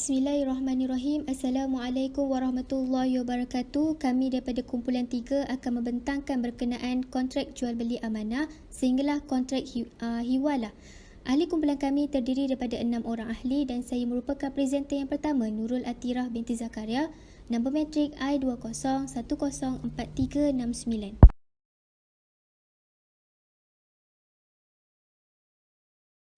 Bismillahirrahmanirrahim. Assalamualaikum warahmatullahi wabarakatuh. Kami daripada kumpulan 3 akan membentangkan berkenaan kontrak jual beli amanah sehinggalah kontrak hiwalah. Ahli kumpulan kami terdiri daripada 6 orang ahli dan saya merupakan presenter yang pertama, Nurul Atirah binti Zakaria. Nombor metrik I20104369.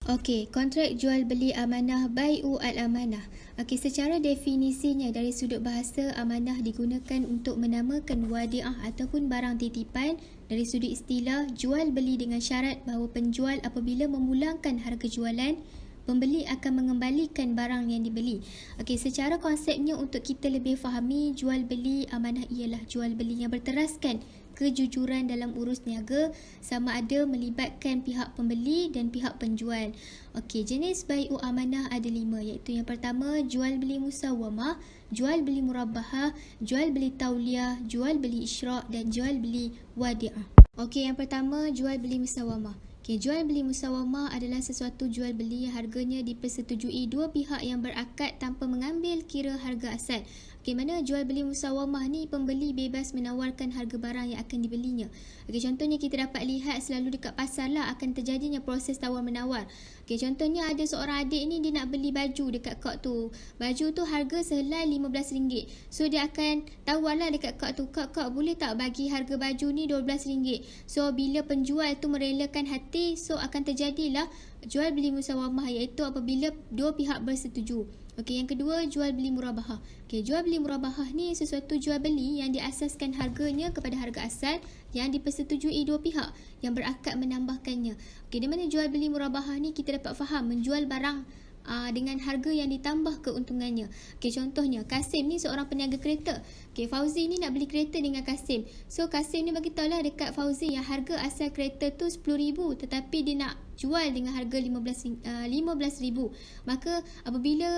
Okey, kontrak jual beli amanah bai'u al-amanah. Okey, secara definisinya dari sudut bahasa, amanah digunakan untuk menamakan wadiah ataupun barang titipan. Dari sudut istilah, jual beli dengan syarat bahawa penjual apabila memulangkan harga jualan, pembeli akan mengembalikan barang yang dibeli. Okey, secara konsepnya untuk kita lebih fahami, jual beli amanah ialah jual beli yang berteraskan kejujuran dalam urus niaga, sama ada melibatkan pihak pembeli dan pihak penjual. Okey, jenis bai'u amanah ada 5, iaitu yang pertama, jual beli musawamah, jual beli murabbahah, jual beli tauliah, jual beli isyrak dan jual beli wadi'ah. Okey, yang pertama, jual beli musawamah. Okay, jual beli musawamah adalah sesuatu jual beli yang harganya dipersetujui dua pihak yang berakad tanpa mengambil kira harga asal. Okay, mana jual beli musawamah ni pembeli bebas menawarkan harga barang yang akan dibelinya. Okay, contohnya kita dapat lihat selalu dekat pasar lah akan terjadinya proses tawar menawar. Okay, contohnya ada seorang adik ni dia nak beli baju dekat kak tu. Baju tu harga sehelai RM15. So dia akan tawarlah dekat kak tu, kak boleh tak bagi harga baju ni RM12. So bila penjual tu merelakan hati, so akan terjadilah jual beli musawamah, iaitu apabila dua pihak bersetuju. Okey, yang kedua, jual beli murabahah. Okey, jual beli murabahah ni sesuatu jual beli yang diasaskan harganya kepada harga asal yang dipersetujui dua pihak yang berakad menambahkannya. Okey, di mana jual beli murabahah ni kita dapat faham menjual barang dengan harga yang ditambah keuntungannya. Okey, contohnya Kasim ni seorang peniaga kereta. Okey, Fauzi ni nak beli kereta dengan Kasim. So Kasim ni bagi tahulah dekat Fauzi yang harga asal kereta tu RM10,000 tetapi dia nak jual dengan harga RM15,000. Maka apabila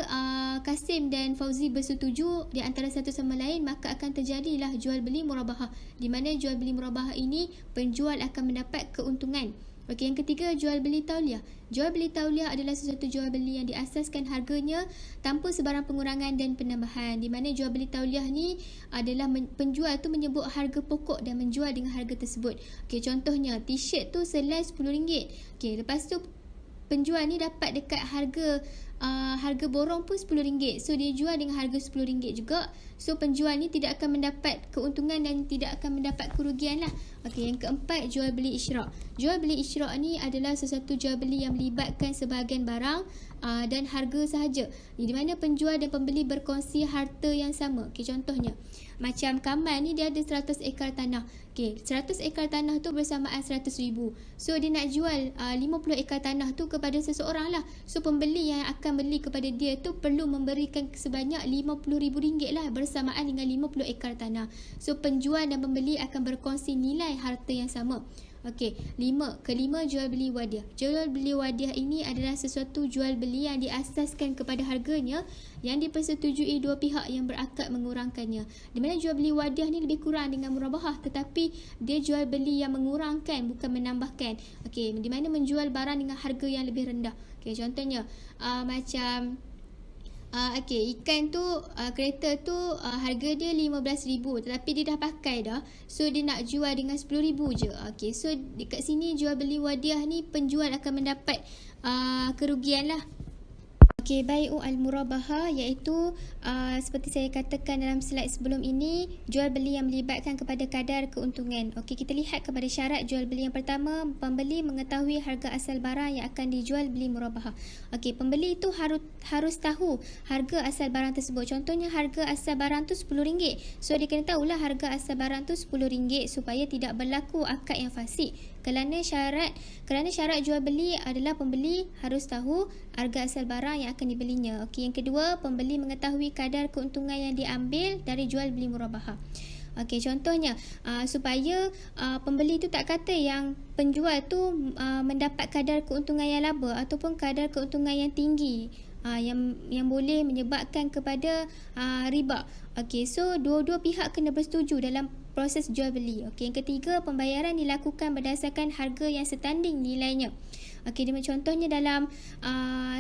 Kasim dan Fauzi bersetuju di antara satu sama lain, maka akan terjadilah jual beli murabahah, di mana jual beli murabahah ini penjual akan mendapat keuntungan. Okey, yang ketiga, jual beli tauliah. Jual beli tauliah adalah sesuatu jual beli yang diasaskan harganya tanpa sebarang pengurangan dan penambahan. Di mana jual beli tauliah ni adalah penjual tu menyebut harga pokok dan menjual dengan harga tersebut. Okey, contohnya t-shirt tu selai RM10. Okey, lepas tu penjual ni dapat dekat harga borong pun RM10. So dia jual dengan harga RM10 juga. So penjual ni tidak akan mendapat keuntungan dan tidak akan mendapat kerugian lah. Okey, yang keempat, jual beli isyrak. Jual beli isyrak ni adalah sesuatu jual beli yang melibatkan sebahagian barang dan harga sahaja, di mana penjual dan pembeli berkongsi harta yang sama. Okey, contohnya macam Kamal ni dia ada 100 ekar tanah. Okey, 100 ekar tanah tu bersamaan RM100,000. So dia nak jual 50 ekar tanah tu kepada seseorang lah. So pembeli yang akan beli kepada dia tu perlu memberikan sebanyak RM50,000 lah bersamaan dengan 50 ekar tanah. So penjual dan pembeli akan berkongsi nilai harta yang sama. Okey, kelima, jual beli wadiah. Jual beli wadiah ini adalah sesuatu jual beli yang diasaskan kepada harganya yang dipersetujui dua pihak yang berakad mengurangkannya. Di mana jual beli wadiah ni lebih kurang dengan murabahah, tetapi dia jual beli yang mengurangkan bukan menambahkan. Okey, di mana menjual barang dengan harga yang lebih rendah. Okey, contohnya macam ikan tu, kereta tu harga dia RM15,000 tetapi dia dah pakai dah. So dia nak jual dengan RM10,000 je. Okey, so dekat sini jual beli wadiah ni penjual akan mendapat kerugian lah. Okey, bai'u al-murabahah iaitu seperti saya katakan dalam slide sebelum ini, jual beli yang melibatkan kepada kadar keuntungan. Okey, kita lihat kepada syarat jual beli. Yang pertama, pembeli mengetahui harga asal barang yang akan dijual beli murabahah. Okey, pembeli itu harus tahu harga asal barang tersebut. Contohnya harga asal barang tu RM10. So dia kena tahulah harga asal barang tu RM10 supaya tidak berlaku akad yang fasik. Kerana syarat jual beli adalah pembeli harus tahu harga asal barang yang akan dibelinya. Okey, yang kedua, pembeli mengetahui kadar keuntungan yang diambil dari jual beli murabahah. Okey, contohnya supaya pembeli tu tak kata yang penjual tu mendapat kadar keuntungan yang laba ataupun kadar keuntungan yang tinggi yang boleh menyebabkan kepada riba. Okey, so dua-dua pihak kena bersetuju dalam proses jual beli. Okey, yang ketiga, pembayaran dilakukan berdasarkan harga yang setanding nilainya. Okey, contohnya dalam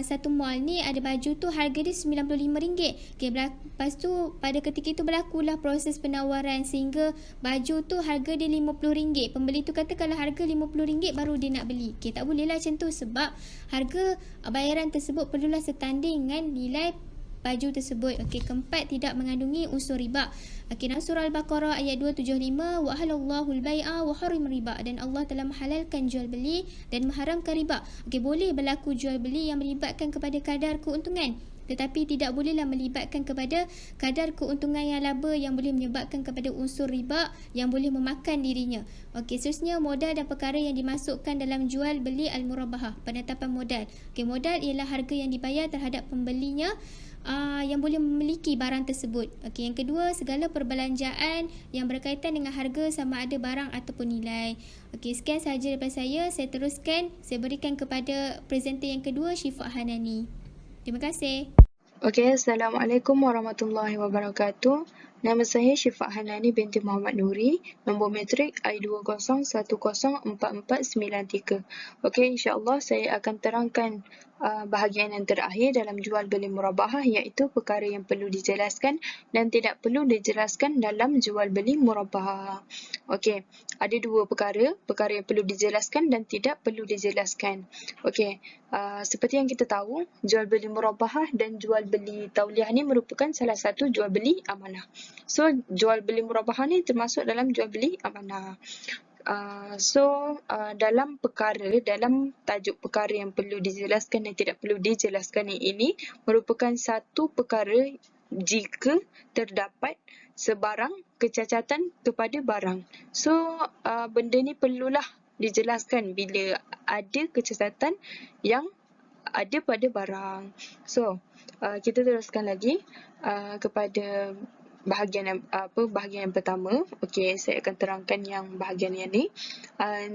satu mall ni ada baju tu harga dia RM95. Okey, lepas tu pada ketika itu berlakulah proses penawaran sehingga baju tu harga dia RM50. Pembeli tu kata kalau harga RM50 baru dia nak beli. Okey, tak boleh lah macam tu sebab harga bayaran tersebut perlulah setanding dengan nilai baju tersebut. Okey, keempat, tidak mengandungi unsur riba. Okey, dalam surah Al-Baqarah ayat 275, wa halallahu al-bai'a wa harim riba, dan Allah telah menghalalkan jual beli dan mengharamkan riba. Okey, boleh berlaku jual beli yang melibatkan kepada kadar keuntungan, tetapi tidak bolehlah melibatkan kepada kadar keuntungan yang laba yang boleh menyebabkan kepada unsur riba yang boleh memakan dirinya. Okey, seterusnya modal dan perkara yang dimasukkan dalam jual beli al-murabahah, penetapan modal. Okey, modal ialah harga yang dibayar terhadap pembelinya yang boleh memiliki barang tersebut. Okey, yang kedua, segala perbelanjaan yang berkaitan dengan harga sama ada barang ataupun nilai. Okey, sekian sahaja daripada saya. Saya teruskan, saya berikan kepada presenter yang kedua, Syifa Hanani. Terima kasih. Okey, Assalamualaikum warahmatullahi wabarakatuh. Nama saya Syifa Hanani binti Muhammad Nuri, nombor matrik I20104493. Okey, insya-Allah saya akan terangkan bahagian yang terakhir dalam jual beli murabahah, iaitu perkara yang perlu dijelaskan dan tidak perlu dijelaskan dalam jual beli murabahah. Okey, ada dua perkara yang perlu dijelaskan dan tidak perlu dijelaskan. Okey, seperti yang kita tahu, jual beli murabahah dan jual beli tauliah ni merupakan salah satu jual beli amanah. So, jual beli murabahah ni termasuk dalam jual beli amanah. Dalam tajuk perkara yang perlu dijelaskan dan tidak perlu dijelaskan ini merupakan satu perkara jika terdapat sebarang kecacatan kepada barang. So, benda ni perlulah dijelaskan bila ada kecacatan yang ada pada barang. So, kita teruskan lagi kepada bahagian yang pertama. Okey, saya akan terangkan yang bahagian yang ni.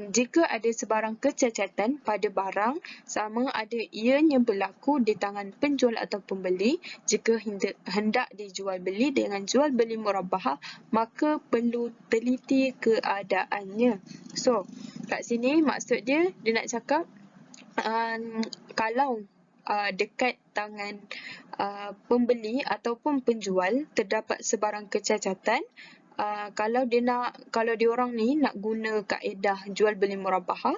Jika ada sebarang kecacatan pada barang, sama ada ianya berlaku di tangan penjual atau pembeli, jika hendak dijual beli dengan jual beli murabahah, maka perlu teliti keadaannya. So, kat sini maksud dia nak cakap kalau dekat tangan pembeli ataupun penjual terdapat sebarang kecacatan, kalau diorang ni nak guna kaedah jual beli murabahah,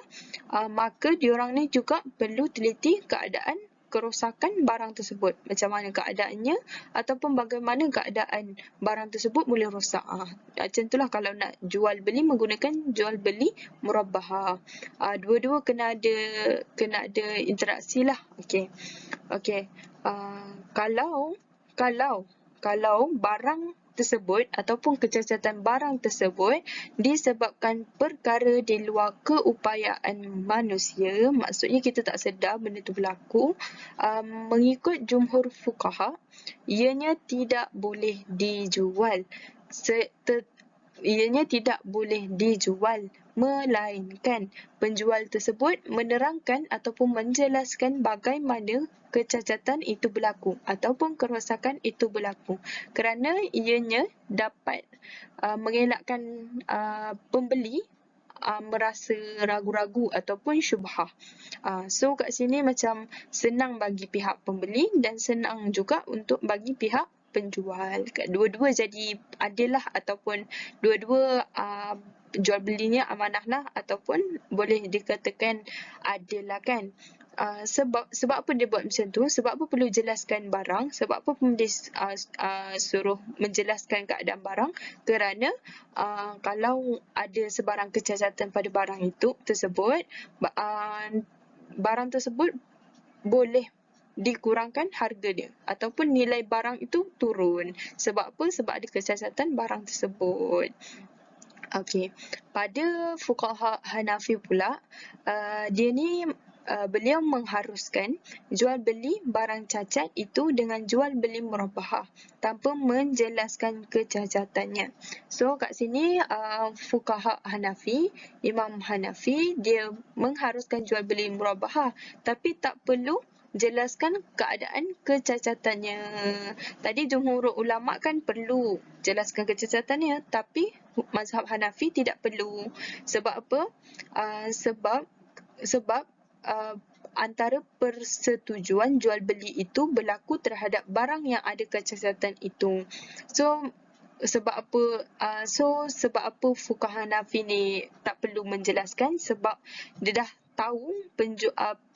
maka diorang ni juga perlu teliti keadaan kerosakan barang tersebut, macam mana keadaannya ataupun bagaimana keadaan barang tersebut boleh rosak. Macam itulah kalau nak jual beli menggunakan jual beli murabahah. Dua-dua kena ada interaksi lah. Okey. Kalau barang tersebut ataupun kecacatan barang tersebut disebabkan perkara di luar keupayaan manusia, maksudnya kita tak sedar benda tu berlaku, mengikut jumhur fuqaha, ianya tidak boleh dijual. Melainkan penjual tersebut menerangkan ataupun menjelaskan bagaimana kecacatan itu berlaku ataupun kerosakan itu berlaku, kerana ianya dapat mengelakkan pembeli merasa ragu-ragu ataupun syubhah. So kat sini macam senang bagi pihak pembeli dan senang juga untuk bagi pihak penjual. Dua-dua jadi adil lah, ataupun dua-dua jual belinya amanah lah, ataupun boleh dikatakan adil lah kan. Sebab apa dia buat macam tu? Sebab apa perlu jelaskan barang? Sebab apa penulis suruh menjelaskan keadaan barang? Kerana kalau ada sebarang kecacatan pada barang tersebut, barang tersebut boleh dikurangkan harga dia ataupun nilai barang itu turun. Sebab apa? Sebab ada kecacatan barang tersebut. Okey, pada fuqaha Hanafi pula, beliau mengharuskan jual beli barang cacat itu dengan jual beli murabahah tanpa menjelaskan kecacatannya. So kat sini fuqaha Hanafi, Imam Hanafi, dia mengharuskan jual beli murabahah tapi tak perlu jelaskan keadaan kecacatannya. Tadi jumhur ulama kan perlu jelaskan kecacatannya, tapi mazhab Hanafi tidak perlu. Sebab apa? Sebab antara persetujuan jual beli itu berlaku terhadap barang yang ada kecacatan itu. So sebab apa fuqaha Hanafi ni tak perlu menjelaskan, sebab dia dah tahu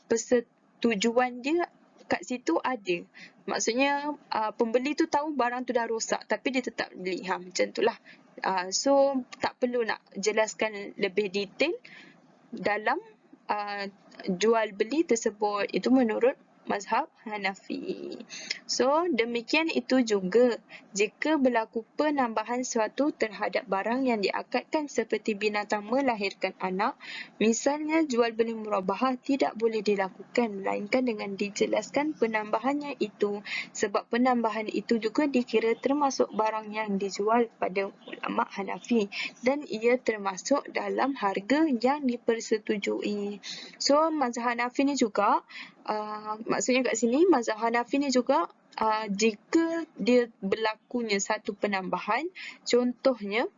persetujuan dia kat situ ada. Maksudnya pembeli tu tahu barang tu dah rosak tapi dia tetap beli. Macam itulah. So tak perlu nak jelaskan lebih detail dalam jual beli tersebut. Itu menurut mazhab Hanafi. So, demikian itu juga jika berlaku penambahan sesuatu terhadap barang yang diakadkan seperti binatang melahirkan anak, misalnya jual beli murabahah tidak boleh dilakukan melainkan dengan dijelaskan penambahannya itu, sebab penambahan itu juga dikira termasuk barang yang dijual pada ulama Hanafi dan ia termasuk dalam harga yang dipersetujui. So, mazhab Hanafi ni juga maksudnya kat sini mazhab Hanafi ni juga jika dia berlakunya satu penambahan, contohnya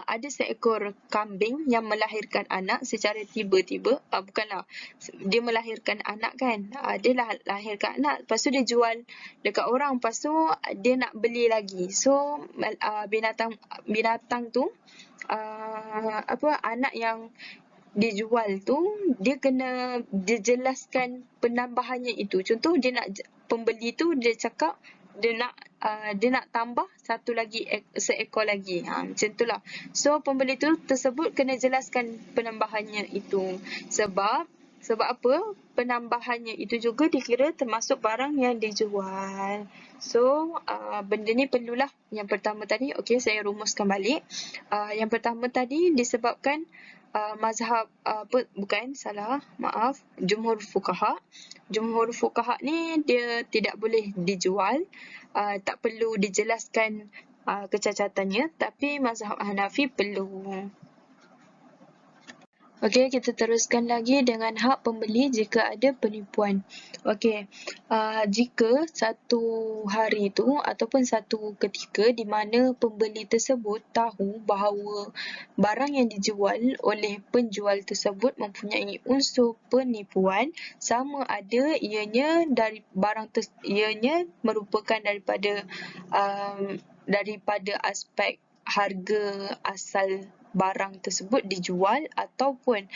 ada seekor kambing yang melahirkan anak secara tiba-tiba, bukanlah dia melahirkan anak kan, dia lahirkan anak, lepas tu dia jual dekat orang, lepas tu dia nak beli lagi. So binatang tu anak yang dijual tu dia kena dijelaskan penambahannya itu. Contoh pembeli tu dia cakap dia nak tambah satu lagi seekor lagi. Macam itulah. So pembeli tu tersebut kena jelaskan penambahannya itu. Sebab apa? Penambahannya itu juga dikira termasuk barang yang dijual. So benda ni perlulah. Yang pertama tadi, okey, saya rumuskan balik. Yang pertama tadi disebabkan mazhab jumhur fuqaha. Jumhur fuqaha ni dia tidak boleh dijual, tak perlu dijelaskan kecacatannya, tapi mazhab Hanafi perlu. Okey, kita teruskan lagi dengan hak pembeli jika ada penipuan. Okey, jika satu hari tu ataupun satu ketika di mana pembeli tersebut tahu bahawa barang yang dijual oleh penjual tersebut mempunyai unsur penipuan, sama ada ianya merupakan daripada aspek harga asal barang tersebut dijual ataupun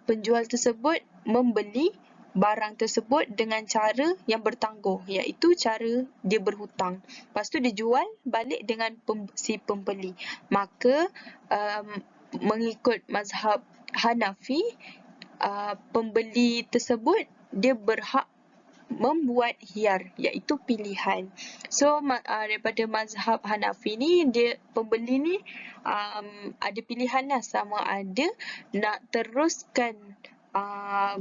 penjual tersebut membeli barang tersebut dengan cara yang bertangguh, iaitu cara dia berhutang. Lepas tu dia jual balik dengan si pembeli. Maka mengikut mazhab Hanafi, pembeli tersebut dia berhak membuat khiyar, iaitu pilihan. So daripada mazhab Hanafi ni, pembeli ni ada pilihan lah, sama ada nak teruskan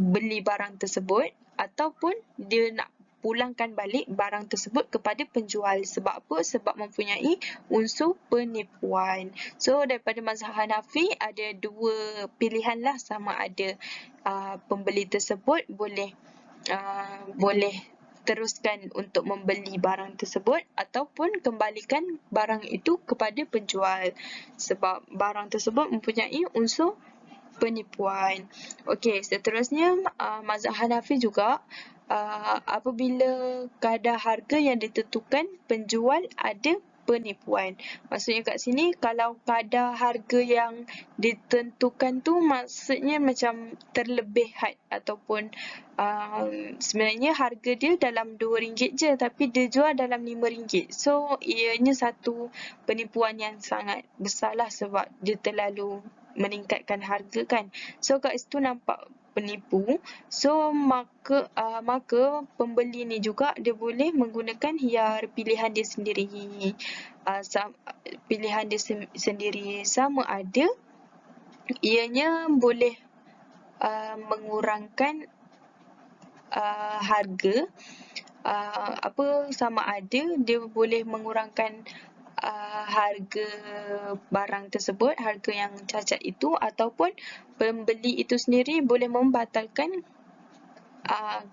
beli barang tersebut ataupun dia nak pulangkan balik barang tersebut kepada penjual. Sebab apa? Sebab mempunyai unsur penipuan. So daripada mazhab Hanafi ada dua pilihan lah, sama ada pembeli tersebut boleh teruskan untuk membeli barang tersebut ataupun kembalikan barang itu kepada penjual, sebab barang tersebut mempunyai unsur penipuan. Okey, seterusnya mazhab Hanafi juga apabila kadar harga yang ditentukan penjual ada penipuan. Maksudnya kat sini kalau kadar harga yang ditentukan tu maksudnya macam terlebih had ataupun sebenarnya harga dia dalam RM2 je tapi dia jual dalam RM5. So ianya satu penipuan yang sangat besar lah, sebab dia terlalu meningkatkan harga kan. So kat situ nampak penipu. So maka pembeli ni juga dia boleh menggunakan khiyar pilihan dia sendiri. Pilihan dia sendiri, sama ada ianya boleh mengurangkan harga, sama ada dia boleh mengurangkan harga barang tersebut, harga yang cacat itu, ataupun pembeli itu sendiri boleh membatalkan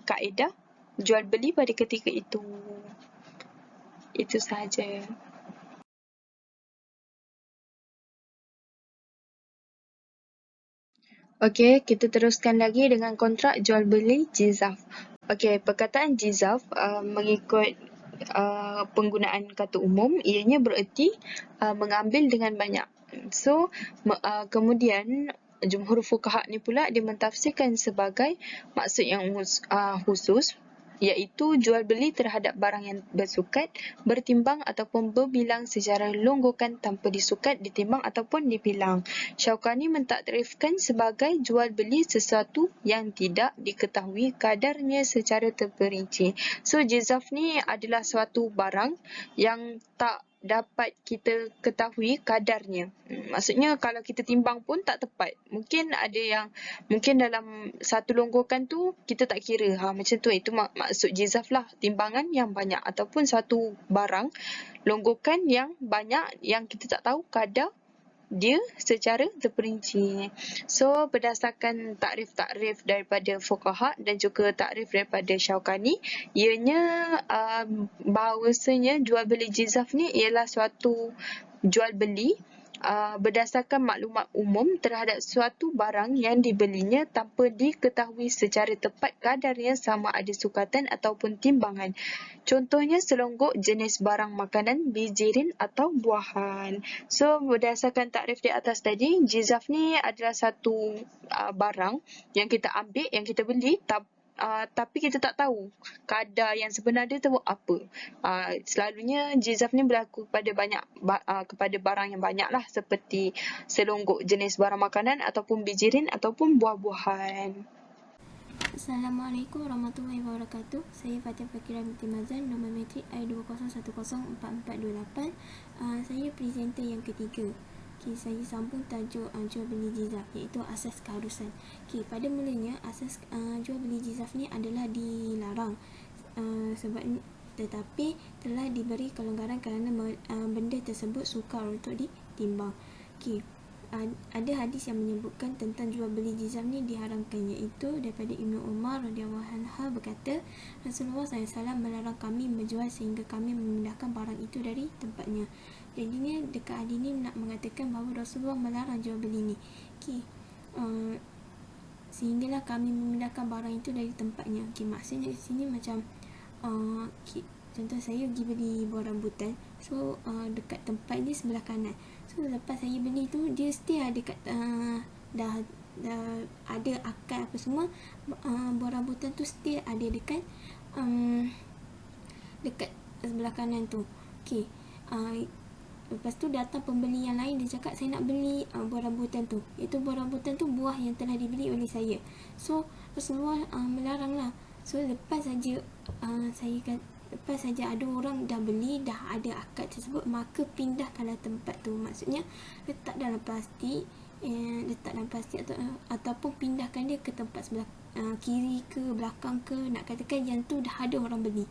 kaedah jual beli pada ketika itu. Itu sahaja. Okey, kita teruskan lagi dengan kontrak jual beli jizaf. Okey, perkataan jizaf mengikut penggunaan kata umum, ianya bererti mengambil dengan banyak. So, kemudian jumhur fuqaha ni pula dia mentafsirkan sebagai maksud yang khusus, iaitu jual beli terhadap barang yang bersukat, bertimbang ataupun berbilang secara longgokan tanpa disukat, ditimbang ataupun dibilang. Syaukani mentakrifkan sebagai jual beli sesuatu yang tidak diketahui kadarnya secara terperinci. So, jizaf ni adalah suatu barang yang tak dapat kita ketahui kadarnya. Maksudnya kalau kita timbang pun tak tepat. Mungkin dalam satu longgokan tu kita tak kira. Macam tu, itu maksud jizaf lah. Timbangan yang banyak ataupun satu barang longgokan yang banyak yang kita tak tahu kadar dia secara terperinci. So, berdasarkan takrif-takrif daripada fuqaha dan juga takrif daripada Syaukani, ianya bahawasanya jual beli jizaf ni ialah suatu jual beli berdasarkan maklumat umum terhadap suatu barang yang dibelinya tanpa diketahui secara tepat kadarnya sama ada sukatan ataupun timbangan. Contohnya selonggok jenis barang makanan, bijirin atau buahan. So, berdasarkan takrif di atas tadi, jizaf ni adalah satu barang yang kita ambil, yang kita beli tapi kita tak tahu kadar yang sebenar dia tu apa. Selalunya jizaf ni berlaku kepada barang yang banyak lah, seperti selonggok jenis barang makanan ataupun bijirin ataupun buah-buahan. Assalamualaikum warahmatullahi wabarakatuh. Saya Fatia Fakira binti Mazan, nombor matrik I20104428. Saya presenter yang ketiga. Saya sambung tajuk jual beli jizaf, iaitu asas keharusan. Pada mulanya asas jual beli jizaf ni adalah dilarang, tetapi telah diberi kelonggaran kerana benda tersebut sukar untuk ditimbang. Ada hadis yang menyebutkan tentang jual beli jizaf ni diharamkan, iaitu daripada Ibnu Umar radhiyallahu anha berkata, Rasulullah SAW melarang kami menjual sehingga kami memindahkan barang itu dari tempatnya. Jadinya dekat hadis ni nak mengatakan bahawa Rasulullah melarang jual beli ni. Sehinggalah kami memindahkan barang itu dari tempatnya. Maksudnya di sini macam contoh saya pergi beli buah rambutan, so dekat tempat dia sebelah kanan. So lepas saya beli tu, dia still ada kat dah ada akar apa semua, buah rambutan tu still ada dekat dekat sebelah kanan tu. Lepas tu datang pembeli yang lain, dia cakap saya nak beli buah rambutan tu. Itu buah rambutan tu buah yang telah dibeli oleh saya. So Rasulullah melarang lah. So lepas saja ada orang dah beli, dah ada akad tersebut, maka pindahkanlah tempat tu. Maksudnya letak dalam plastik, ataupun pindahkan dia ke tempat sebelah kiri ke belakang ke, nak katakan yang tu dah ada orang beli.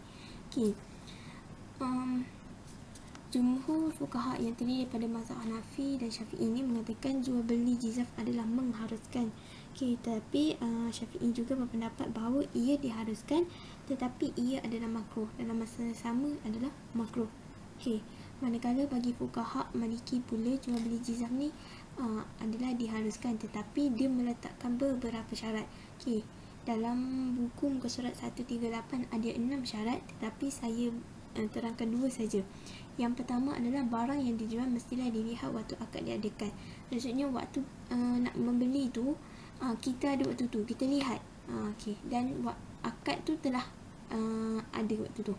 Jumhur fuqaha yang terdiri daripada mazhab Hanafi dan Syafi'i ini mengatakan jual beli jizaf adalah mengharuskan. Tapi Syafi'i juga berpendapat bahawa ia diharuskan, tetapi ia adalah makruh, dalam masa sama adalah makruh. Manakala bagi fuqaha Maliki pula, jual beli jizaf ni adalah diharuskan, tetapi dia meletakkan beberapa syarat. Dalam buku muka surat 138 ada 6 syarat, tetapi saya terangkan 2 saja. Yang pertama adalah barang yang dijual mestilah dilihat waktu akad diadakan. Maksudnya waktu nak membeli tu, kita ada waktu tu, kita lihat. Dan akad tu telah ada waktu tu.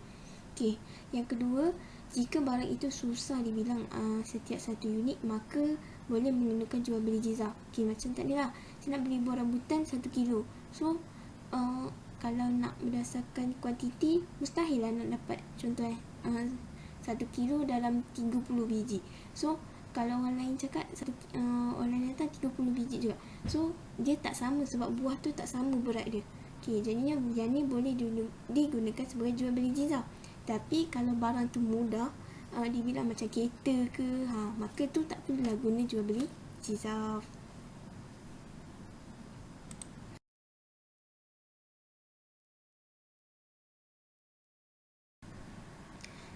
Yang kedua, jika barang itu susah dibilang setiap satu unit, maka boleh menggunakan jual beli jizaf. Macam tadi lah, saya nak beli buah rambutan 1 kilo. So kalau nak berdasarkan kuantiti, mustahil lah nak dapat contoh 1 kilo dalam 30 biji. So kalau orang lain cakap orang lain datang 30 biji juga, so dia tak sama sebab buah tu tak sama berat dia. Jadinya yang ni boleh digunakan sebagai jual beli jizaf. Tapi kalau barang tu mudah, dibilang macam kereta ke, maka tu tak perlulah guna jual beli jizaf.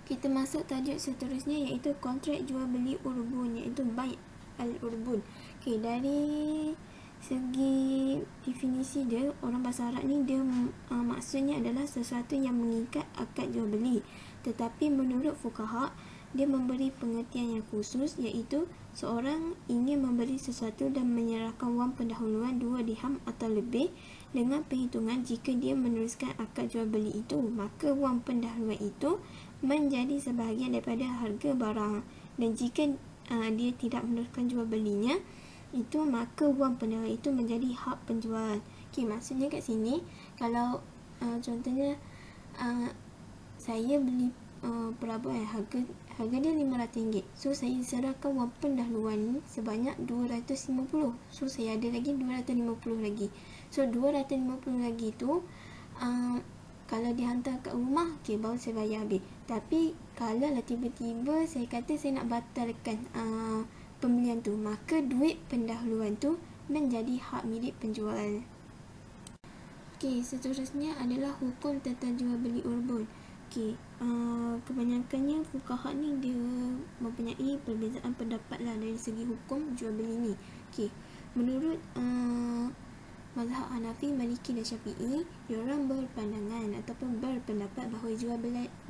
Kita masuk tajuk seterusnya, iaitu kontrak jual beli urbun, iaitu bai' al-urbun. Dari Segi definisi dia, orang bahasa Arab ni dia maksudnya adalah sesuatu yang mengikat akad jual beli. Tetapi menurut fuqaha, dia memberi pengertian yang khusus, iaitu seorang ingin membeli sesuatu dan menyerahkan wang pendahuluan 2 dirham atau lebih dengan perhitungan jika dia meneruskan akad jual beli itu, maka wang pendahuluan itu menjadi sebahagian daripada harga barang, dan jika dia tidak meneruskan jual belinya itu, maka wang pendahuluan itu menjadi hak penjual. Okey, maksudnya kat sini kalau contohnya saya beli perabot harga dia RM500. So saya serahkan wang pendahuluan ni sebanyak RM250. So saya ada lagi RM250 lagi. So RM250 lagi tu kalau dihantar kat rumah, okey, baru saya bayar habis. Tapi kalau lah tiba-tiba saya kata saya nak batalkan pembelian tu, maka duit pendahuluan tu menjadi hak milik penjual. Okey, seterusnya adalah hukum tentang jual beli urbun. Okey, kebanyakannya fuqaha ni dia mempunyai perbezaan pendapat lah dari segi hukum jual beli ni. Okey, menurut mazhab Hanafi, Maliki dan Syafi'i, diorang berpandangan ataupun berpendapat bahawa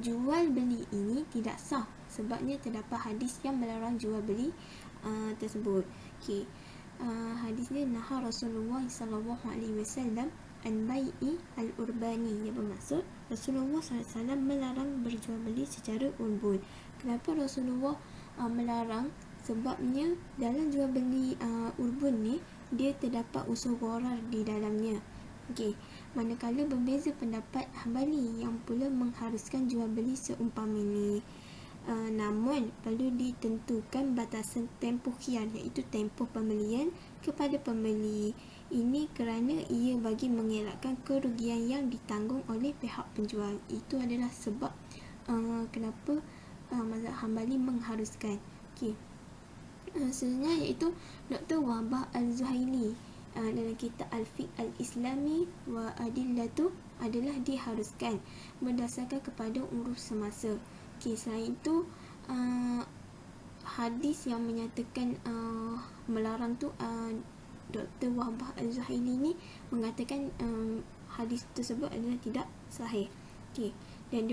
jual beli ini tidak sah sebabnya terdapat hadis yang melarang jual beli tersebut. Okey, hadis ni naha Rasulullah SAW an bai'i al-urbani, yang bermaksud Rasulullah SAW melarang berjual beli secara urbun. Kenapa Rasulullah melarang? Sebabnya dalam jual beli urbun ni dia terdapat unsur gharar di dalamnya. Okey, manakala berbeza pendapat Hambali yang pula mengharuskan jual beli seumpama ini. Namun perlu ditentukan batasan tempoh khiyar, iaitu tempoh pembelian kepada pembeli. Ini kerana ia bagi mengelakkan kerugian yang ditanggung oleh pihak penjual. Itu adalah sebab kenapa mazhab Hambali mengharuskan. Okey, sebenarnya iaitu Dr. Wahbah Al-Zuhaili dalam kitab Al-Fiqh Al-Islami wa Adillatu adalah diharuskan berdasarkan kepada uruf semasa. Okey, selain itu hadis yang menyatakan melarang tu, Dr. Wahbah Al-Zuhaili ni mengatakan hadis tersebut adalah tidak sahih. Okey, dan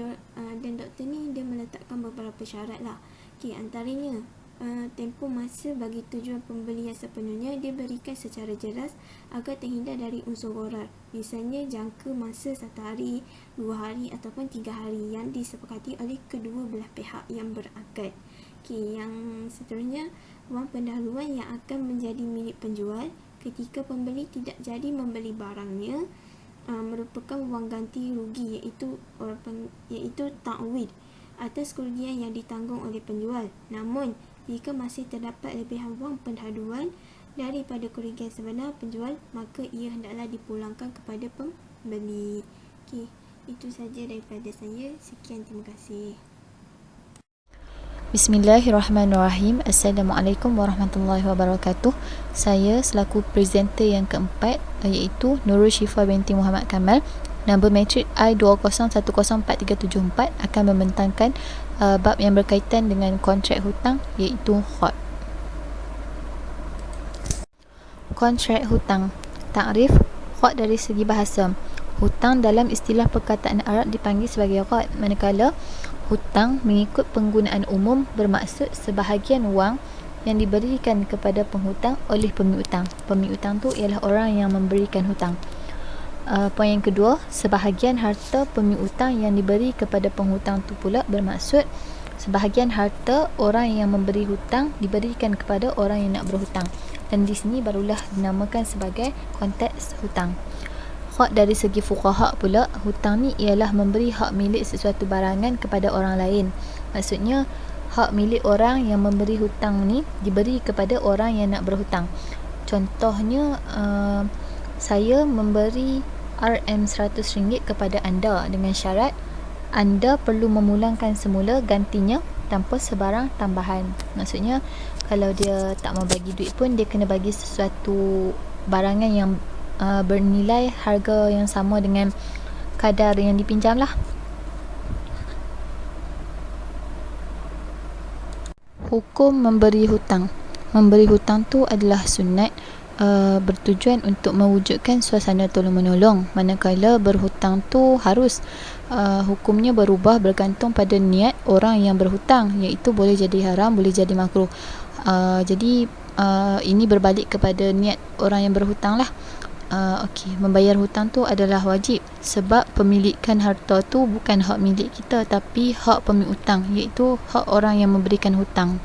doktor ni dia meletakkan beberapa syarat lah. Okey, antaranya tempoh masa bagi tujuan pembelian sepenuhnya diberikan secara jelas agar terhindar dari unsur gharar. Misalnya jangka masa 1 hari, 2 hari ataupun 3 hari yang disepakati oleh kedua belah pihak yang berakad. Okey, yang seterusnya, wang pendahuluan yang akan menjadi milik penjual ketika pembeli tidak jadi membeli barangnya merupakan wang ganti rugi, iaitu ta'wid atas kerugian yang ditanggung oleh penjual. Namun jika masih terdapat lebihan wang pendahuluan daripada kerugian sebenar penjual, maka ia hendaklah dipulangkan kepada pembeli. Okey, itu saja daripada saya. Sekian, terima kasih. Bismillahirrahmanirrahim. Assalamualaikum warahmatullahi wabarakatuh. Saya selaku presenter yang keempat, iaitu Nurul Syifa binti Muhammad Kamal, nombor matrik I20104374, akan membentangkan bab yang berkaitan dengan kontrak hutang, iaitu khot. Kontrak hutang. Takrif khot dari segi bahasa. Hutang dalam istilah perkataan Arab dipanggil sebagai khot, manakala hutang mengikut penggunaan umum bermaksud sebahagian wang yang diberikan kepada penghutang oleh pemiutang. Pemiutang tu ialah orang yang memberikan hutang. Poin yang kedua, sebahagian harta pemiutang yang diberi kepada penghutang tu pula bermaksud sebahagian harta orang yang memberi hutang diberikan kepada orang yang nak berhutang. Dan di sini barulah dinamakan sebagai konteks hutang. Hak dari segi fuqaha pula, hutang ni ialah memberi hak milik sesuatu barangan kepada orang lain. Maksudnya hak milik orang yang memberi hutang ni diberi kepada orang yang nak berhutang. Contohnya saya memberi RM100 kepada anda dengan syarat anda perlu memulangkan semula gantinya tanpa sebarang tambahan. Maksudnya kalau dia tak mau bagi duit pun dia kena bagi sesuatu barangan yang bernilai harga yang sama dengan kadar yang dipinjam lah. Hukum memberi hutang. Memberi hutang tu adalah sunat bertujuan untuk mewujudkan suasana tolong-menolong, manakala berhutang tu harus hukumnya berubah bergantung pada niat orang yang berhutang, iaitu boleh jadi haram, boleh jadi makruh. Jadi ini berbalik kepada niat orang yang berhutang lah. Membayar hutang tu adalah wajib sebab pemilikan harta tu bukan hak milik kita, tapi hak pemiutang, iaitu hak orang yang memberikan hutang.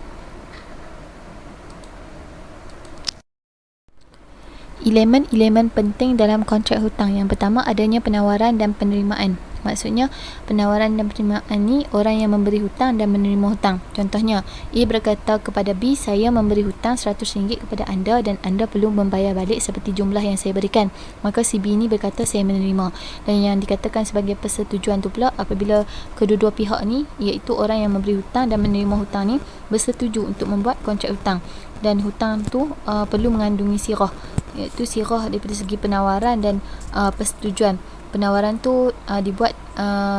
Elemen-elemen penting dalam kontrak hutang. Yang pertama, adanya penawaran dan penerimaan. Maksudnya, penawaran dan penerimaan ni orang yang memberi hutang dan menerima hutang. Contohnya, A berkata kepada B, saya memberi hutang RM100 kepada anda dan anda perlu membayar balik seperti jumlah yang saya berikan. Maka si B ni berkata saya menerima. Dan yang dikatakan sebagai persetujuan tu pula apabila kedua-dua pihak ni, iaitu orang yang memberi hutang dan menerima hutang ni, bersetuju untuk membuat kontrak hutang. Dan hutang tu perlu mengandungi sirah, iaitu sirah daripada segi penawaran dan persetujuan. Penawaran tu dibuat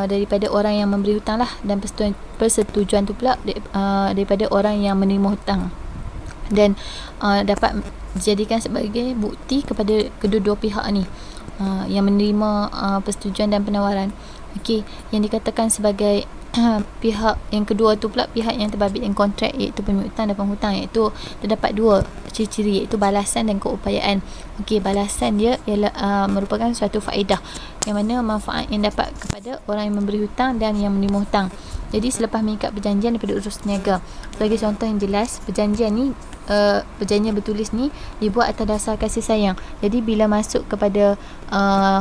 daripada orang yang memberi hutang lah, dan persetujuan tu pula daripada orang yang menerima hutang, dan dapat dijadikan sebagai bukti kepada kedua-dua pihak ni yang menerima persetujuan dan penawaran. Yang dikatakan sebagai pihak yang kedua tu pula pihak yang terbabit dengan kontrak, iaitu pemiutang dan penghutang, iaitu terdapat dua ciri-ciri, iaitu balasan dan keupayaan. Balasan dia ialah merupakan suatu faedah, yang mana manfaat yang dapat kepada orang yang memberi hutang dan yang menerima hutang. Jadi selepas mengikat perjanjian daripada urus niaga, sebagai contoh yang jelas, perjanjian ni perjanjian bertulis ni dibuat atas dasar kasih sayang. Jadi bila masuk kepada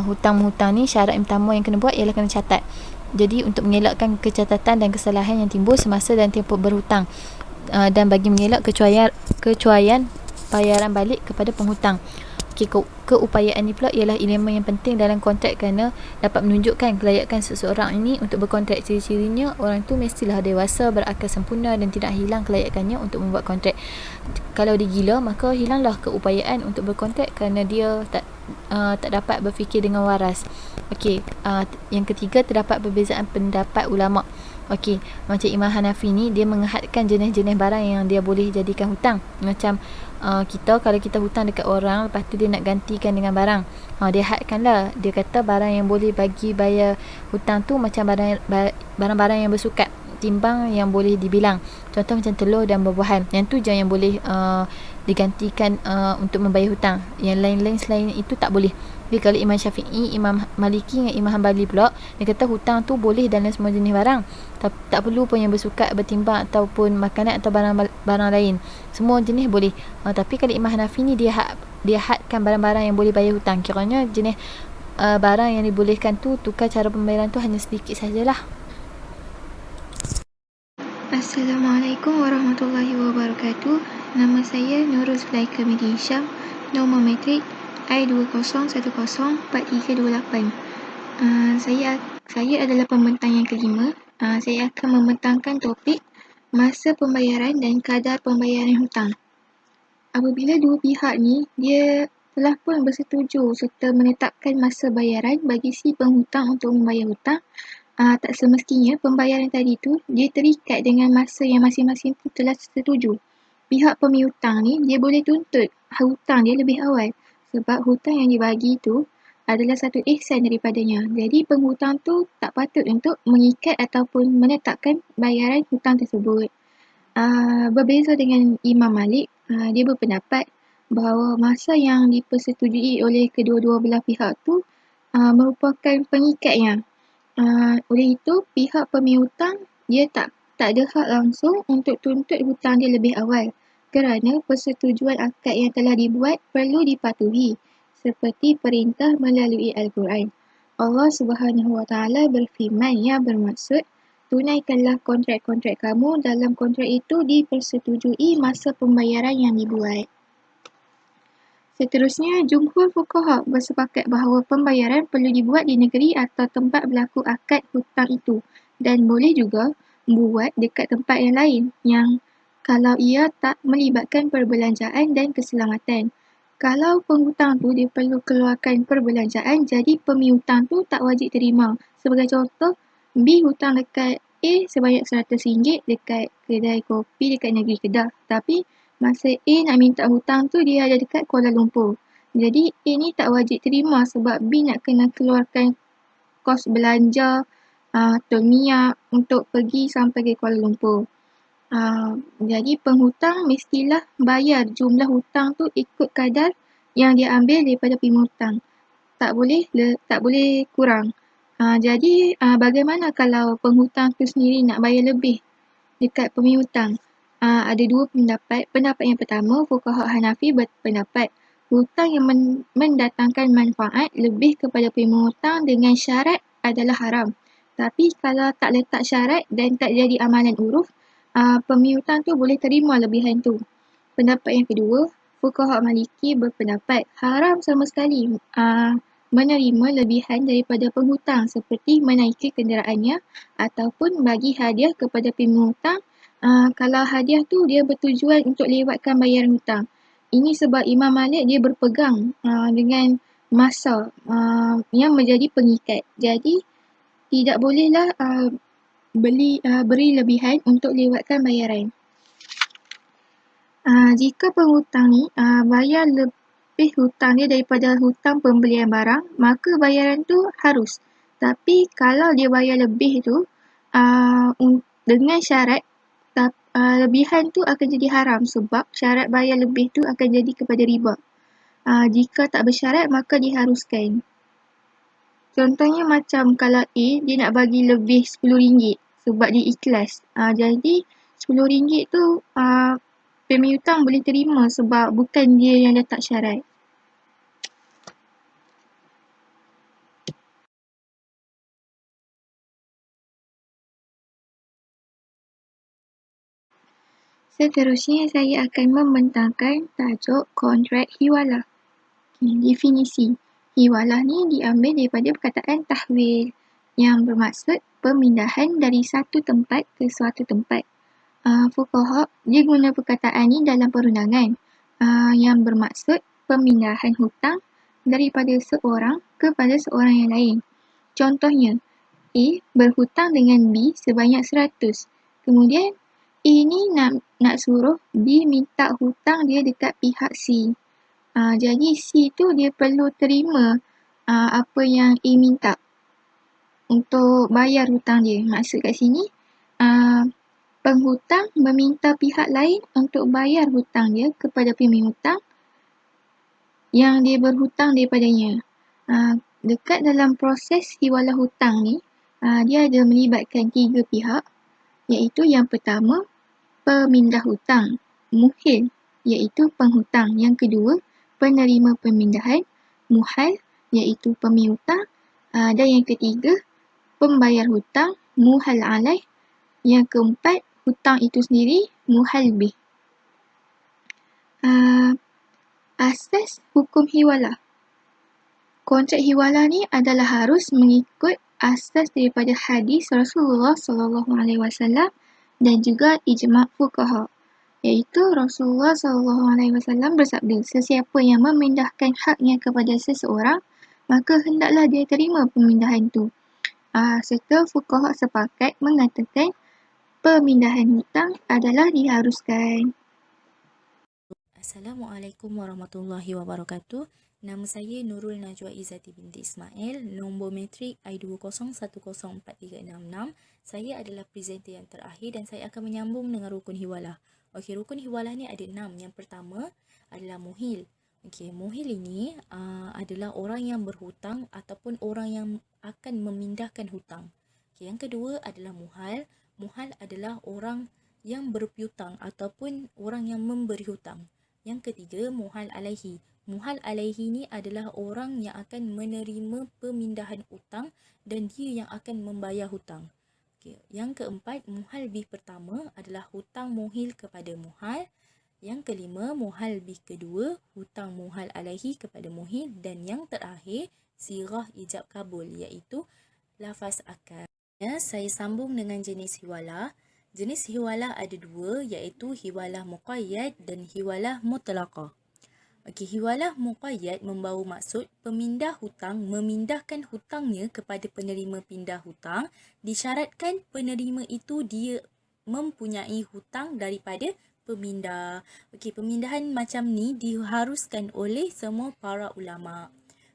hutang-hutang ni, syarat yang pertama yang kena buat ialah kena catat. Jadi untuk mengelakkan kecacatan dan kesalahan yang timbul semasa dan tempoh berhutang, dan bagi mengelak kecuaian bayaran balik kepada penghutang. Keupayaan ni pula ialah elemen yang penting dalam kontrak kerana dapat menunjukkan kelayakan seseorang ini untuk berkontrak. Ciri-cirinya, orang tu mestilah dewasa, berakal sempurna dan tidak hilang kelayakannya untuk membuat kontrak. Kalau dia gila, maka hilanglah keupayaan untuk berkontrak kerana dia tak dapat berfikir dengan waras. Yang ketiga, terdapat perbezaan pendapat ulama. Macam Imam Hanafi ni, dia mengehadkan jenis-jenis barang yang dia boleh jadikan hutang. Macam kalau kita hutang dekat orang, lepas tu dia nak gantikan dengan barang, dia hadkan lah. Dia kata barang yang boleh bagi bayar hutang tu macam barang-barang yang bersukat, timbang yang boleh dibilang. Contoh macam telur dan buah-buahan, yang tu je yang boleh digantikan untuk membayar hutang. Yang lain-lain selain itu tak boleh. Jadi kalau Imam Syafi'i, Imam Maliki dengan Imam Hanbali pula, dia kata hutang tu boleh dalam semua jenis barang, tak perlu pun yang bersukat, bertimbang ataupun makanan atau barang lain, semua jenis boleh. Tapi kalau Imam Hanafi ni dia hadkan barang-barang yang boleh bayar hutang. Kiranya jenis barang yang dibolehkan tu, tukar cara pembayaran tu hanya sedikit sajalah. Assalamualaikum warahmatullahi wabarakatuh. Nama saya Nurul Zulaika Medi Hisham, nombor matrik I20104328. Saya adalah pembentang yang kelima. Saya akan membentangkan topik masa pembayaran dan kadar pembayaran hutang. Apabila dua pihak ni dia telah pun bersetuju serta menetapkan masa bayaran bagi si penghutang untuk membayar hutang, tak semestinya pembayaran tadi tu dia terikat dengan masa yang masing-masing tu telah setuju. Pihak pemiutang ni dia boleh tuntut hutang dia lebih awal, sebab hutang yang dibagi tu adalah satu ihsan daripadanya. Jadi penghutang tu tak patut untuk mengikat ataupun menetapkan bayaran hutang tersebut. Berbeza dengan Imam Malik, dia berpendapat bahawa masa yang dipersetujui oleh kedua-dua belah pihak tu merupakan pengikatnya. Oleh itu, pihak pemiutang dia tak ada hak langsung untuk tuntut hutang dia lebih awal, kerana persetujuan akad yang telah dibuat perlu dipatuhi, seperti perintah melalui Al-Quran. Allah Subhanahu Wa Taala berfirman yang bermaksud, tunaikanlah kontrak-kontrak kamu, dalam kontrak itu dipersetujui masa pembayaran yang dibuat. Seterusnya, jumhur fuqaha bersepakat bahawa pembayaran perlu dibuat di negeri atau tempat berlaku akad hutang itu, dan boleh juga buat dekat tempat yang lain yang kalau ia tak melibatkan perbelanjaan dan keselamatan. Kalau penghutang tu dia perlu keluarkan perbelanjaan, jadi pemiutang tu tak wajib terima. Sebagai contoh, B hutang dekat A sebanyak RM100 dekat kedai kopi dekat negeri Kedah. Tapi Masa A nak minta hutang tu dia ada dekat Kuala Lumpur. Jadi A ni tak wajib terima sebab B nak kena keluarkan kos belanja tol minyak untuk pergi sampai ke Kuala Lumpur. Jadi penghutang mestilah bayar jumlah hutang tu ikut kadar yang dia ambil daripada pihutang. Tak boleh kurang. Jadi bagaimana kalau penghutang tu sendiri nak bayar lebih dekat pemihutang? Ada dua pendapat. Pendapat yang pertama, fuqaha Hanafi berpendapat hutang yang mendatangkan manfaat lebih kepada pemihutang dengan syarat adalah haram. Tapi kalau tak letak syarat dan tak jadi amalan uruf, pemihutang tu boleh terima lebihan tu. Pendapat yang kedua, fuqaha Maliki berpendapat haram sama sekali menerima lebihan daripada penghutang seperti menaiki kenderaannya ataupun bagi hadiah kepada pemihutang kalau hadiah tu dia bertujuan untuk lewatkan bayaran hutang. Ini sebab Imam Malik dia berpegang dengan masa yang menjadi pengikat. Jadi tidak bolehlah beri lebihan untuk lewatkan bayaran. Jika penghutang ni bayar lebih hutang dia daripada hutang pembelian barang, maka bayaran tu harus. Tapi kalau dia bayar lebih tu dengan syarat lebihan tu akan jadi haram sebab syarat bayar lebih tu akan jadi kepada riba. Jika tak bersyarat maka diharuskan. Contohnya macam kalau A dia nak bagi lebih RM10 sebab dia ikhlas. Jadi RM10 tu pemihutang boleh terima sebab bukan dia yang letak syarat. Seterusnya saya akan membentangkan tajuk kontrak hiwalah. Definisi. Hiwalah ni diambil daripada perkataan tahwil yang bermaksud pemindahan dari satu tempat ke suatu tempat. Fuqaha dia guna perkataan ni dalam perundangan yang bermaksud pemindahan hutang daripada seorang kepada seorang yang lain. Contohnya, A berhutang dengan B sebanyak 100. Kemudian A ni nak suruh B minta hutang dia dekat pihak C. Jadi C tu dia perlu terima apa yang A minta untuk bayar hutang dia. Maksud kat sini penghutang meminta pihak lain untuk bayar hutang dia kepada pemihutang yang dia berhutang daripadanya. Dekat dalam proses hiwalah hutang ni, dia ada melibatkan 3 pihak, iaitu yang pertama, pemindah hutang, muhil, iaitu penghutang. Yang kedua, penerima pemindahan, muhal, iaitu pemihutang. Dan yang ketiga, pembayar hutang, muhal alaih. Yang keempat, hutang itu sendiri, muhal bih. Asas hukum hiwalah. Kontrak hiwalah ni adalah harus mengikut asas daripada hadis Rasulullah SAW dan juga ijma' fuqaha. Iaitu Rasulullah SAW bersabda, sesiapa yang memindahkan haknya kepada seseorang, maka hendaklah dia terima pemindahan tu. Serta fuqaha sepakat mengatakan pemindahan hutang adalah diharuskan. Assalamualaikum warahmatullahi wabarakatuh. Nama saya Nurul Najwa Izzati binti Ismail, nombor matrik I20104366. Saya adalah presenter yang terakhir dan saya akan menyambung dengan rukun hiwalah. Okey, rukun hiwalah ni ada 6. Yang pertama adalah muhil. Okey, muhil ini adalah orang yang berhutang ataupun orang yang akan memindahkan hutang. Okey, yang kedua adalah muhal. Muhal adalah orang yang berpiutang ataupun orang yang memberi hutang. Yang ketiga, muhal alaihi. Muhal alaihi ni adalah orang yang akan menerima pemindahan hutang dan dia yang akan membayar hutang. Okay. Yang keempat, muhal bih pertama adalah hutang muhil kepada muhal. Yang kelima, muhal bih kedua, hutang muhal alaihi kepada muhil. Dan yang terakhir, sirah ijab kabul, iaitu lafaz akad. Saya sambung dengan jenis hiwalah. Jenis hiwalah ada 2, iaitu hiwalah muqayyad dan hiwalah mutlaqah. Okey, hiwalah muqayyad membawa maksud pemindah hutang memindahkan hutangnya kepada penerima pindah hutang disyaratkan penerima itu dia mempunyai hutang daripada pemindah. Okey, pemindahan macam ni diharuskan oleh semua para ulama.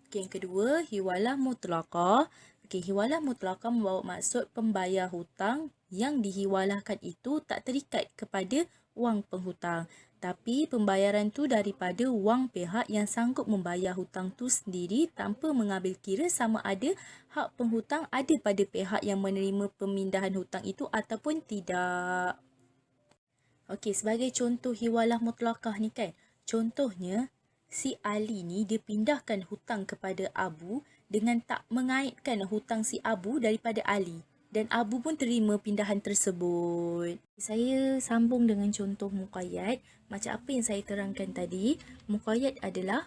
Okey, yang kedua, hiwalah mutlaqah. Okey, hiwalah mutlaqah membawa maksud pembayar hutang yang dihiwalahkan itu tak terikat kepada wang penghutang. Tapi pembayaran tu daripada wang pihak yang sanggup membayar hutang tu sendiri tanpa mengambil kira sama ada hak penghutang ada pada pihak yang menerima pemindahan hutang itu ataupun tidak. Okey, sebagai contoh hiwalah mutlaqah ni kan. Contohnya, si Ali ni dia pindahkan hutang kepada Abu dengan tak mengaitkan hutang si Abu daripada Ali. Dan Abu pun terima pindahan tersebut. Saya sambung dengan contoh muqayyad. Macam apa yang saya terangkan tadi, muqayyad adalah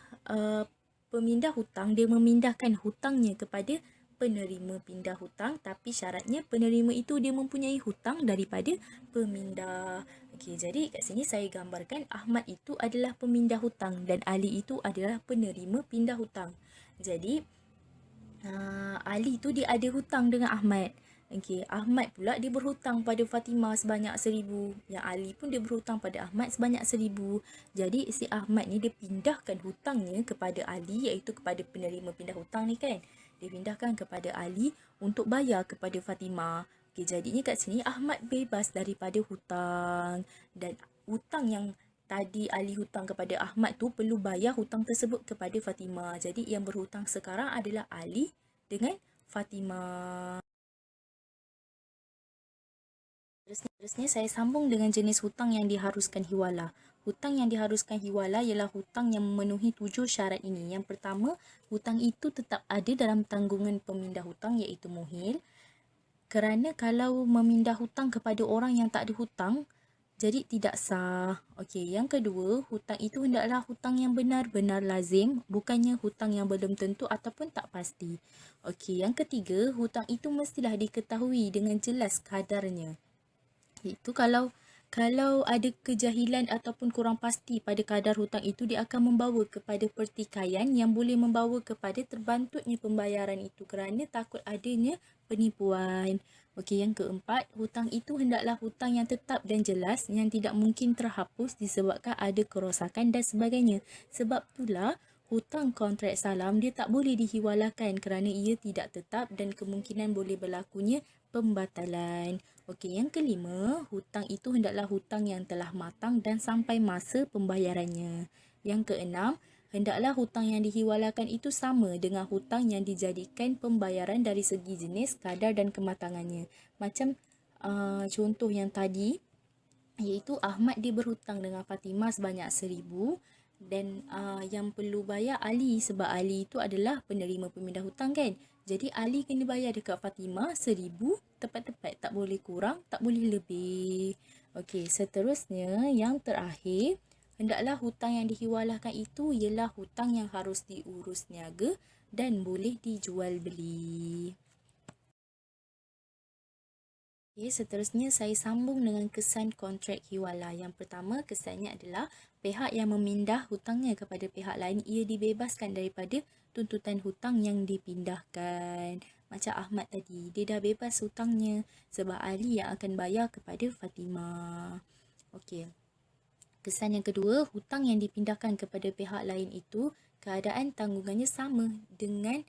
pemindah hutang. Dia memindahkan hutangnya kepada penerima pindah hutang, tapi syaratnya penerima itu dia mempunyai hutang daripada pemindah. Okey, jadi kat sini saya gambarkan Ahmad itu adalah pemindah hutang dan Ali itu adalah penerima pindah hutang. Jadi Ali tu dia ada hutang dengan Ahmad. Okey, Ahmad pula dia berhutang pada Fatimah sebanyak 1,000. Yang Ali pun dia berhutang pada Ahmad sebanyak 1,000. Jadi si Ahmad ni dia pindahkan hutangnya kepada Ali, iaitu kepada penerima pindah hutang ni kan. Dia pindahkan kepada Ali untuk bayar kepada Fatimah. Okey, jadinya kat sini Ahmad bebas daripada hutang. Dan hutang yang tadi Ali hutang kepada Ahmad tu perlu bayar hutang tersebut kepada Fatimah. Jadi yang berhutang sekarang adalah Ali dengan Fatimah. Seterusnya saya sambung dengan jenis hutang yang diharuskan hiwalah. Hutang yang diharuskan hiwalah ialah hutang yang memenuhi 7 syarat ini. Yang pertama, hutang itu tetap ada dalam tanggungan pemindah hutang iaitu muhil. Kerana kalau memindah hutang kepada orang yang tak ada hutang, jadi tidak sah. Okey, yang kedua, hutang itu hendaklah hutang yang benar-benar lazim, bukannya hutang yang belum tentu ataupun tak pasti. Okey, yang ketiga, hutang itu mestilah diketahui dengan jelas kadarnya. Itu kalau ada kejahilan ataupun kurang pasti pada kadar hutang itu, dia akan membawa kepada pertikaian yang boleh membawa kepada terbantutnya pembayaran itu kerana takut adanya penipuan. Okey, yang keempat, hutang itu hendaklah hutang yang tetap dan jelas yang tidak mungkin terhapus disebabkan ada kerosakan dan sebagainya. Sebab itulah hutang kontrak salam dia tak boleh dihiwalahkan kerana ia tidak tetap dan kemungkinan boleh berlakunya pembatalan. Okey, yang kelima, hutang itu hendaklah hutang yang telah matang dan sampai masa pembayarannya. Yang keenam, hendaklah hutang yang dihiwalahkan itu sama dengan hutang yang dijadikan pembayaran dari segi jenis, kadar dan kematangannya. Macam contoh yang tadi, iaitu Ahmad dia berhutang dengan Fatimah sebanyak 1,000 dan yang perlu bayar Ali sebab Ali itu adalah penerima pemindah hutang kan. Jadi Ali kena bayar dekat Fatimah 1,000 tepat-tepat, tak boleh kurang, tak boleh lebih. Okey, seterusnya yang terakhir, hendaklah hutang yang dihiwalahkan itu ialah hutang yang harus diurus niaga dan boleh dijual beli. Okay, seterusnya saya sambung dengan kesan kontrak hiwalah. Yang pertama, kesannya adalah pihak yang memindah hutangnya kepada pihak lain, ia dibebaskan daripada tuntutan hutang yang dipindahkan. Macam Ahmad tadi, dia dah bebas hutangnya sebab Ali yang akan bayar kepada Fatimah. Okey. Kesan yang kedua, hutang yang dipindahkan kepada pihak lain itu keadaan tanggungannya sama dengan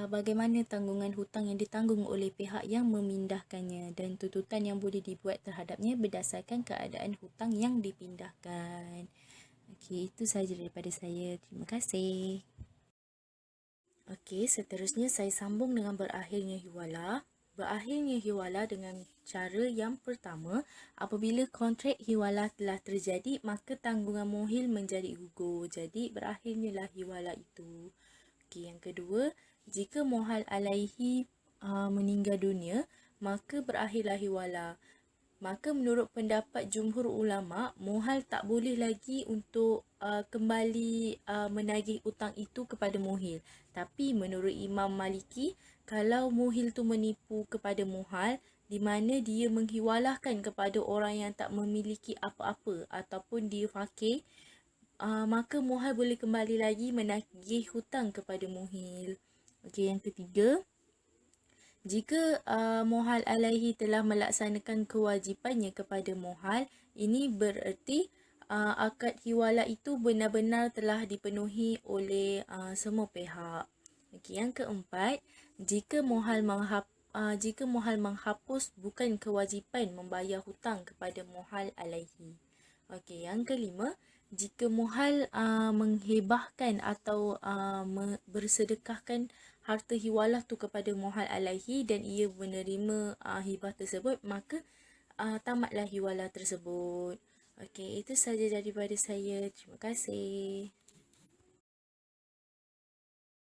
bagaimana tanggungan hutang yang ditanggung oleh pihak yang memindahkannya dan tuntutan yang boleh dibuat terhadapnya berdasarkan keadaan hutang yang dipindahkan. Okey, itu sahaja daripada saya. Terima kasih. Okey, seterusnya saya sambung dengan berakhirnya hiwalah. Berakhirnya hiwalah dengan cara yang pertama, apabila kontrak hiwalah telah terjadi, maka tanggungan muhil menjadi gugur. Jadi, berakhirnya lah hiwalah itu. Okey, yang kedua, jika muhal alaihi meninggal dunia, maka berakhirlah hiwalah. Maka menurut pendapat jumhur ulama, muhal tak boleh lagi untuk kembali menagih hutang itu kepada muhil. Tapi menurut Imam Maliki, kalau muhil tu menipu kepada muhal, di mana dia menghiwalahkan kepada orang yang tak memiliki apa-apa ataupun dia fakir, maka muhal boleh kembali lagi menagih hutang kepada muhil. Okey, yang ketiga, jika muhal alaihi telah melaksanakan kewajipannya kepada muhal, Ini bererti akad hiwalah itu benar-benar telah dipenuhi oleh semua pihak. Okey, yang keempat, jika mohal menghapus bukan kewajipan membayar hutang kepada mohal alaihi. Okey, yang kelima, jika mohal menghibahkan atau bersedekahkan harta hiwalah tu kepada mohal alaihi dan ia menerima hibah tersebut, maka tamatlah hiwalah tersebut. Okey, itu sahaja daripada saya. Terima kasih.